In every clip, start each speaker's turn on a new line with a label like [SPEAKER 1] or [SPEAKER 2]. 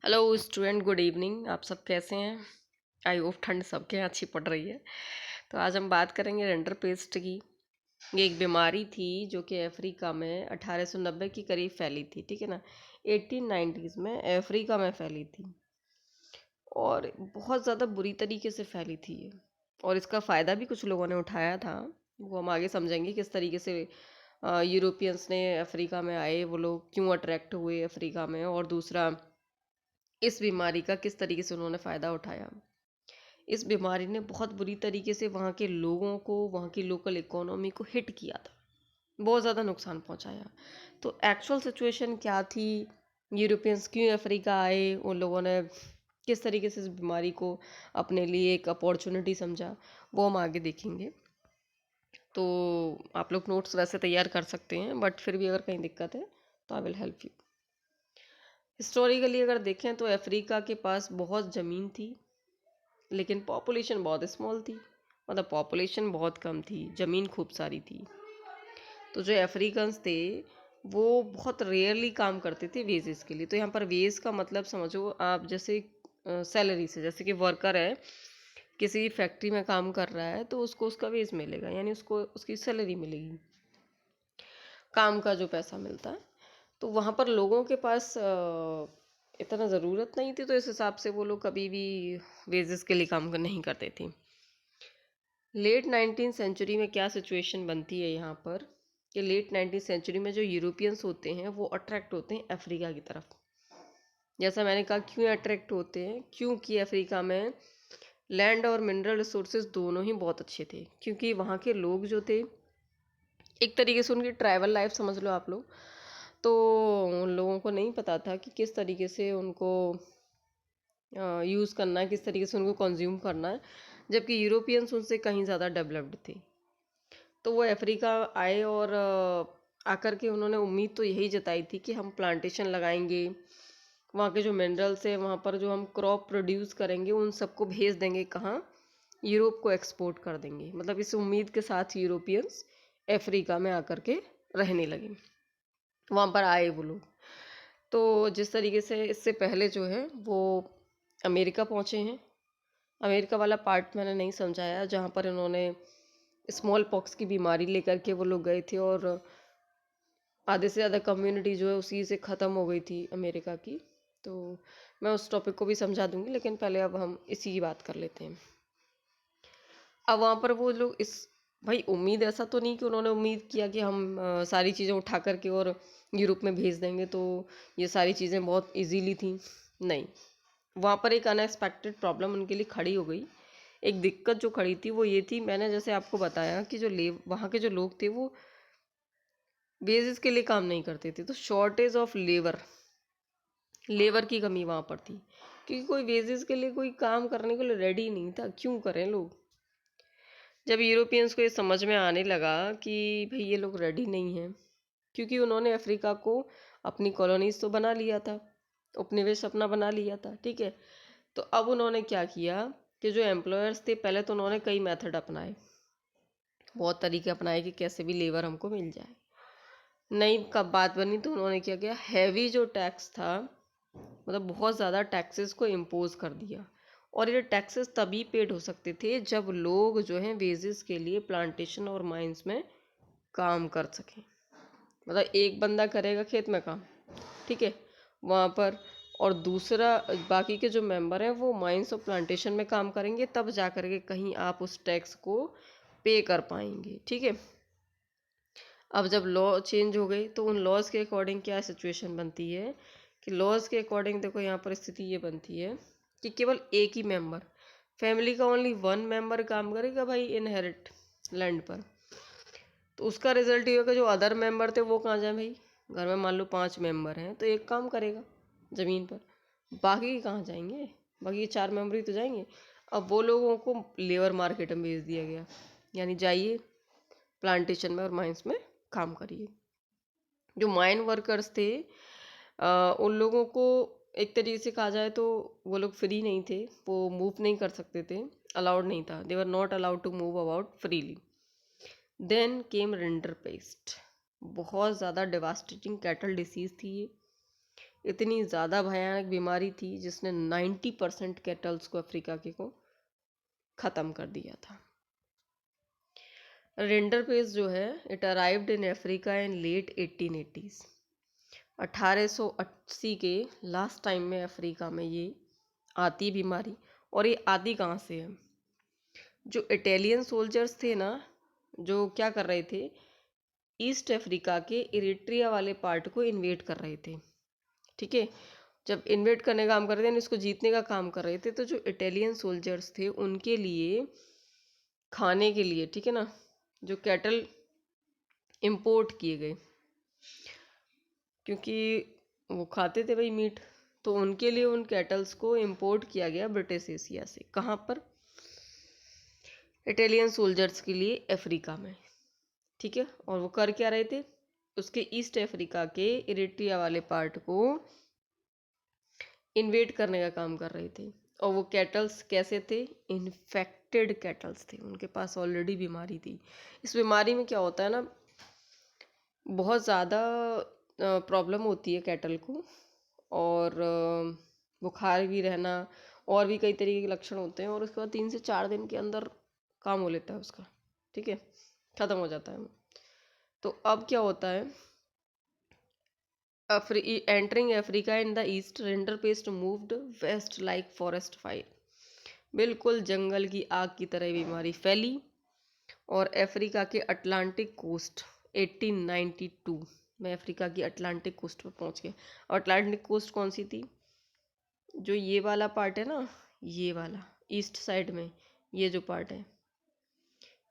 [SPEAKER 1] Hello student, good evening. आप सब कैसे हैं? आई होप ठंड सबके यहाँ अच्छी पड़ रही है। तो आज हम बात करेंगे रेंडर पेस्ट की। ये एक बीमारी थी जो कि अफ्रीका में 1890 के करीब फैली थी, ठीक है ना। 1890s में अफ्रीका में फैली थी और बहुत ज़्यादा बुरी तरीके से फैली थी ये। और इसका फ़ायदा भी कुछ लोगों ने उठाया था, वो हम आगे समझेंगे किस तरीके से यूरोपियंस ने अफ्रीका में आए, वो लोग क्यों अट्रैक्ट हुए अफ्रीका में, और दूसरा इस बीमारी का किस तरीके से उन्होंने फ़ायदा उठाया। इस बीमारी ने बहुत बुरी तरीके से वहाँ के लोगों को, वहाँ की लोकल इकोनॉमी को हिट किया था, बहुत ज़्यादा नुकसान पहुँचाया। तो एक्चुअल सिचुएशन क्या थी, यूरोपियंस क्यों अफ्रीका आए, उन लोगों ने किस तरीके से इस बीमारी को अपने लिए एक अपॉर्चुनिटी समझा, वो हम आगे देखेंगे। तो आप लोग नोट्स वैसे तैयार कर सकते हैं, बट फिर भी अगर कहीं दिक्कत है तो I will help you. Historically अगर देखें तो अफ्रीका के पास बहुत ज़मीन थी, लेकिन पॉपुलेशन बहुत स्मॉल थी। मतलब पॉपुलेशन बहुत कम थी, ज़मीन खूब सारी थी। तो जो अफ्रीकन्स थे वो बहुत रेयरली काम करते थे वेजेस के लिए। तो यहाँ पर वेज का मतलब समझो आप, जैसे सैलरी से, जैसे कि वर्कर है, किसी फैक्ट्री में काम कर रहा है तो उसको उसका वेज मिलेगा, यानी उसको उसकी सैलरी मिलेगी, काम का जो पैसा मिलता है। तो वहाँ पर लोगों के पास इतना ज़रूरत नहीं थी, तो इस हिसाब से वो लोग कभी भी वेजेस के लिए काम नहीं करते थे। लेट 19 सेंचुरी में क्या सिचुएशन बनती है यहाँ पर, कि लेट 19 सेंचुरी में जो यूरोपियंस होते हैं वो अट्रैक्ट होते हैं अफ्रीका की तरफ। जैसा मैंने कहा, क्यों अट्रैक्ट होते हैं, क्योंकि अफ्रीका में लैंड और मिनरल रिसोर्सेज दोनों ही बहुत अच्छे थे। क्योंकि वहाँ के लोग जो थे, एक तरीके से उनकी ट्राइबल लाइफ समझ लो आप लोग। तो उन लोगों को नहीं पता था कि किस तरीके से उनको यूज़ करना है, किस तरीके से उनको कंज्यूम करना है, जबकि यूरोपियंस उनसे कहीं ज़्यादा डेवलप्ड थे। तो वो अफ्रीका आए और आकर के उन्होंने उम्मीद तो यही जताई थी कि हम प्लांटेशन लगाएंगे, वहाँ के जो मिनरल्स हैं, वहाँ पर जो हम क्रॉप प्रोड्यूस करेंगे, उन सबको भेज देंगे कहाँ, यूरोप को एक्सपोर्ट कर देंगे। मतलब इस उम्मीद के साथ यूरोपियंस अफ्रीका में आकर के रहने लगे, वहाँ पर आए वो लोग। तो जिस तरीके से इससे पहले जो है वो अमेरिका पहुँचे हैं, अमेरिका वाला पार्ट मैंने नहीं समझाया, जहाँ पर इन्होंने स्मॉल पॉक्स की बीमारी लेकर के वो लोग गए थे और आधे से ज़्यादा कम्युनिटी जो है उसी से ख़त्म हो गई थी अमेरिका की। तो मैं उस टॉपिक को भी समझा दूंगी, लेकिन पहले अब हम इसी की बात कर लेते हैं। अब वहाँ पर वो लोग इस, भाई उम्मीद ऐसा तो नहीं कि उन्होंने उम्मीद किया कि हम सारी चीज़ें उठा करके और यूरोप में भेज देंगे, तो ये सारी चीज़ें बहुत इजीली थी। नहीं, वहाँ पर एक अनएक्सपेक्टेड प्रॉब्लम उनके लिए खड़ी हो गई। एक दिक्कत जो खड़ी थी वो ये थी, मैंने जैसे आपको बताया कि जो वहाँ के जो लोग थे वो बेसिस के लिए काम नहीं करते थे, तो शॉर्टेज ऑफ लेबर, लेबर की कमी वहाँ पर थी, क्योंकि कोई बेसिस के लिए कोई काम करने के लिए रेडी नहीं था। क्यों करें लोग? जब यूरोपियंस को ये समझ में आने लगा कि भाई ये लोग रेडी नहीं हैं, क्योंकि उन्होंने अफ्रीका को अपनी कॉलोनीज तो बना लिया था, उपनिवेश अपना बना लिया था, ठीक है। तो अब उन्होंने क्या किया कि जो एम्प्लॉयर्स थे, पहले तो उन्होंने कई मेथड अपनाए, बहुत तरीके अपनाए कि कैसे भी लेबर हमको मिल जाए। नई कब बात बनी तो उन्होंने क्या किया, हैवी जो टैक्स था, मतलब बहुत ज़्यादा टैक्सेस को इम्पोज कर दिया। और ये टैक्सेस तभी पेड हो सकते थे जब लोग जो हैं वेजेस के लिए प्लांटेशन और माइंस में काम कर सकें। मतलब एक बंदा करेगा खेत में काम, ठीक है, वहाँ पर, और दूसरा बाकी के जो मेंबर हैं वो माइंस और प्लांटेशन में काम करेंगे, तब जा कर के कहीं आप उस टैक्स को पे कर पाएंगे, ठीक है। अब जब लॉ चेंज हो गई तो उन लॉज के अकॉर्डिंग क्या सिचुएशन बनती है, कि लॉज के अकॉर्डिंग देखो यहाँ पर स्थिति ये बनती है कि केवल एक ही मेंबर, फैमिली का ओनली वन मेंबर काम करेगा भाई इनहेरिट लैंड पर। तो उसका रिजल्ट ये होगा, जो अदर मेंबर थे वो कहाँ जाए भाई, घर में मान लो 5 मेंबर हैं तो एक काम करेगा ज़मीन पर, बाकी कहाँ जाएंगे, बाकी के 4 मेंबर ही तो जाएंगे। अब वो लोगों को लेबर मार्केट में भेज दिया गया, यानी जाइए प्लांटेशन में और माइंस में काम करिए। जो माइन वर्कर्स थे, उन लोगों को एक तरीके से कहा जाए तो वो लोग फ्री नहीं थे, वो मूव नहीं कर सकते थे, अलाउड नहीं था, they were not allowed to move about freely. Then came rinderpest, बहुत ज़्यादा डेवास्टेटिंग कैटल डिसीज़ थी ये। इतनी ज़्यादा भयानक बीमारी थी जिसने 90% कैटल्स को अफ्रीका के को ख़त्म कर दिया था। रेंडर पेस्ट जो है it arrived in Africa in late 1880s। 1880 के लास्ट टाइम में अफ्रीका में ये आती बीमारी। और ये आती कहाँ से है? जो इटालियन सोल्जर्स थे ना, जो क्या कर रहे थे, ईस्ट अफ्रीका के इरिट्रिया वाले पार्ट को इन्वेड कर रहे थे। ठीक है, जब इन्वेड करने का काम कर रहे थे यानी उसको जीतने का काम कर रहे थे, तो जो इटालियन सोल्जर्स थे उनके लिए खाने के लिए, ठीक है ना, जो कैटल इंपोर्ट किए गए, क्योंकि वो खाते थे भाई मीट, तो उनके लिए उन कैटल्स को इंपोर्ट किया गया ब्रिटिश एशिया से। कहाँ पर? इटालियन सोल्जर्स के लिए अफ्रीका में। ठीक है, और वो कर क्या रहे थे? उसके ईस्ट अफ्रीका के इरिट्रिया वाले पार्ट को इन्वेड करने का काम कर रहे थे। और वो कैटल्स कैसे थे? इन्फेक्टेड कैटल्स थे, उनके पास ऑलरेडी बीमारी थी। इस बीमारी में क्या होता है ना, बहुत ज़्यादा प्रॉब्लम होती है कैटल को, और बुखार भी रहना और भी कई तरीके के लक्षण होते हैं, और उसके बाद 3 से 4 दिन के अंदर काम हो लेता है उसका। ठीक है, ख़त्म हो जाता है वो। तो अब क्या होता है, entering Africa in the east, rinderpest moved west like forest fire. बिल्कुल जंगल की आग की तरह बीमारी फैली और अफ्रीका के अटलांटिक कोस्ट 1892 में अफ्रीका की अटलांटिक कोस्ट पर पहुंच गए। और अटलांटिक कोस्ट कौन सी थी? जो ये वाला पार्ट है ना, ये वाला ईस्ट साइड में ये जो पार्ट है,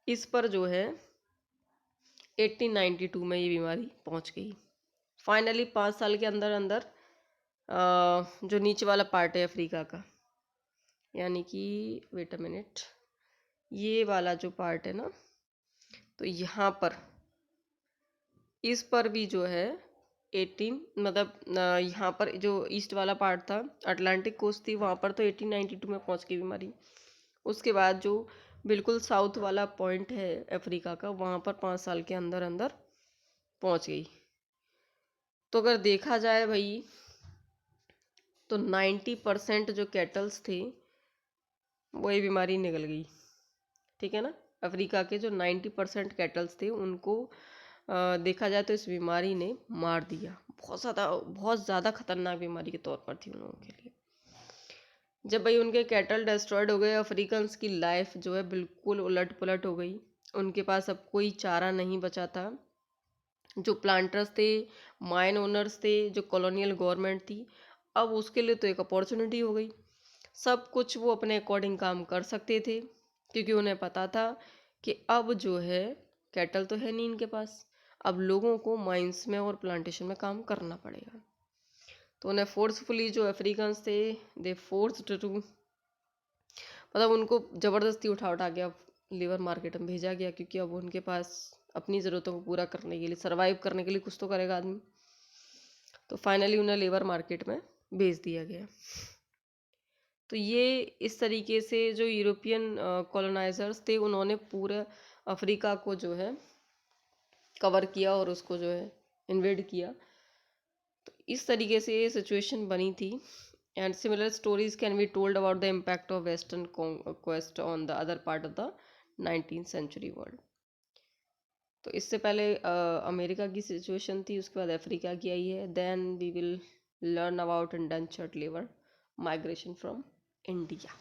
[SPEAKER 1] इस पर जो है 1892 में ये बीमारी पहुंच गई। फाइनली 5 साल के अंदर अंदर जो नीचे वाला पार्ट है अफ्रीका का, यानी कि वेट अ मिनट, ये वाला जो पार्ट है ना, तो यहाँ पर इस पर भी जो है 18 मतलब यहाँ पर जो ईस्ट वाला पार्ट था, अटलांटिक कोस्ट थी, वहाँ पर तो 1892 में पहुँच गई बीमारी। उसके बाद जो बिल्कुल साउथ वाला पॉइंट है अफ्रीका का, वहाँ पर 5 साल के अंदर अंदर पहुँच गई। तो अगर देखा जाए भाई, तो 90% जो कैटल्स थे वही बीमारी निकल गई। ठीक है ना, अफ्रीका के जो 90% कैटल्स थे उनको देखा जाए तो इस बीमारी ने मार दिया। बहुत ज़्यादा खतरनाक बीमारी के तौर पर थी उन लोगों के लिए। जब भाई उनके कैटल डिस्ट्रॉयड हो गए, अफ्रीकन्स की लाइफ जो है बिल्कुल उलट पुलट हो गई। उनके पास अब कोई चारा नहीं बचा था। जो प्लांटर्स थे, माइन ओनर्स थे, जो कॉलोनियल गवर्नमेंट थी, अब उसके लिए तो एक अपॉर्चुनिटी हो गई। सब कुछ वो अपने अकॉर्डिंग काम कर सकते थे, क्योंकि उन्हें पता था कि अब जो है कैटल तो है नहीं इनके पास, अब लोगों को माइंस में और प्लांटेशन में काम करना पड़ेगा। तो उन्हें फोर्सफुली जो अफ्रीकन्स थे, दे फोर्स्ड टू, मतलब उनको ज़बरदस्ती उठा उठा के अब लेबर मार्केट में भेजा गया, क्योंकि अब उनके पास अपनी ज़रूरतों को पूरा करने के लिए, सर्वाइव करने के लिए कुछ तो करेगा आदमी। तो फाइनली उन्हें लेबर मार्केट में भेज दिया गया। तो ये इस तरीके से जो यूरोपियन कॉलोनाइजर्स थे उन्होंने पूरे अफ्रीका को जो है कवर किया और उसको जो है इन्वेड किया। तो इस तरीके से ये सिचुएशन बनी थी। And similar stories can be told about the impact of western conquest on the other part of the 19th century world. तो इससे पहले अमेरिका की सिचुएशन थी, उसके बाद अफ्रीका की आई है। Then we will learn about indentured labour migration from India.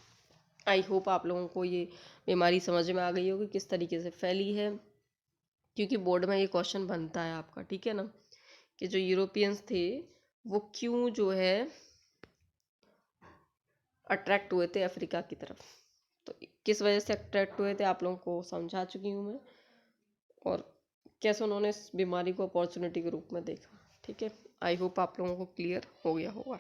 [SPEAKER 1] I hope आप लोगों को ये बीमारी समझ में आ गई होगी किस तरीके से फैली है, क्योंकि बोर्ड में ये क्वेश्चन बनता है आपका। ठीक है ना, कि जो यूरोपियंस थे वो क्यों जो है अट्रैक्ट हुए थे अफ्रीका की तरफ, तो किस वजह से अट्रैक्ट हुए थे आप लोगों को समझा चुकी हूँ मैं, और कैसे उन्होंने इस बीमारी को अपॉर्चुनिटी के रूप में देखा। ठीक है, आई होप आप लोगों को क्लियर हो गया होगा।